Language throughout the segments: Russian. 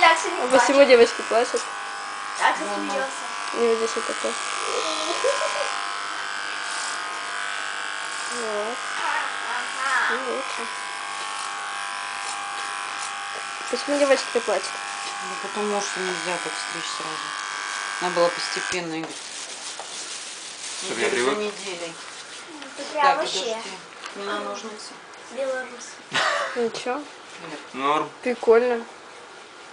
Лякса не А плачет. почему девочки плачут? Лякса смеется. Не видишь, что такое. Вот. Ну, лучше. Почему девочки-то плачут? Ну, потому что нельзя так стричь сразу. Надо было постепенно, Игорь. Чтобы я Неделю за привык. неделей. Ты Так, прям вообще подожди. Мне на ножницы. белорус. Ничего. Нет, Норм. Прикольно.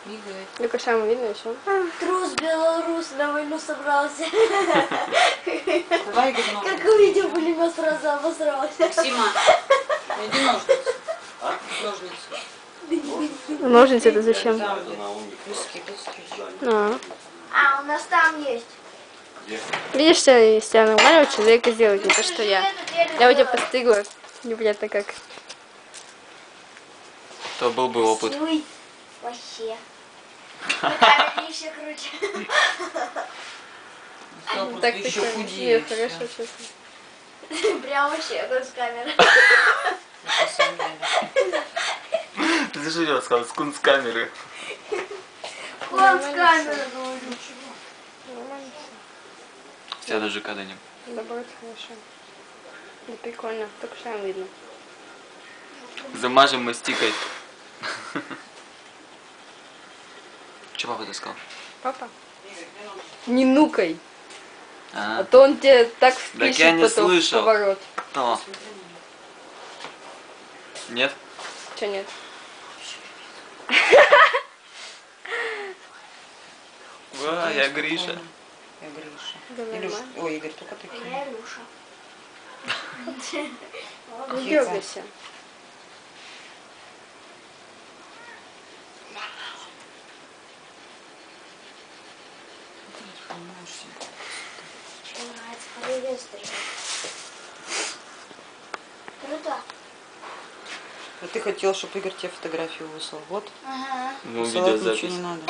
Игорь. Только шаму видно еще. Трус белорус на войну собрался. Давай, Игорь, ножницы. Как увидел пулемет, сразу обосрался. Сима, найди ножницы. Ножницы. Ножницы это зачем? Там, где виски подстричь. А. А, у нас там есть. Видишь, что из тебя нормального человека сделать, не то что я. Я у тебя постыгла. Непонятно как. То был бы опыт. Ой, вообще. На камере еще круче. Стал просто Так еще прикольно. худее. Нет, хорошо, честно. Прям вообще, как с камеры. Ты же я сказал, с кунсткамеры. Вон с камеры, говорю. Нормально. Тебя даже когда-нибудь. Наоборот, хорошо. Ну, прикольно. Только шам видно. Замажем мастикой. Че папа таскал? Папа? Не нукай. А А, то он тебе так Так впишет я не потом в слышал. поворот. то. Нет? Че нет? Ва, я Гриша. Я Гриша. Да Илюш, нормально. ой, Игорь, только такие. Я Илюша. Не дергайся. Мне нравится параллель стрелять. Круто. А ты хотел, чтобы Игорь тебе фотографию выслал. Вот. Ага. Ну, Высылать видеозапись. ничего не надо.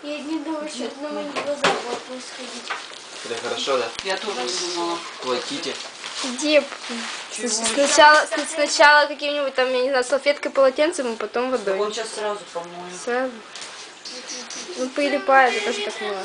Я не думаю, что это на мои глаза будет происходить. Это хорошо, да? Я тоже не думала. Платите. Иди. Сначала каким-нибудь там, я не знаю, салфеткой, полотенцем, а потом Так он водой. сейчас сразу помоет. Сразу. Ну, прилипает, это тоже так мило.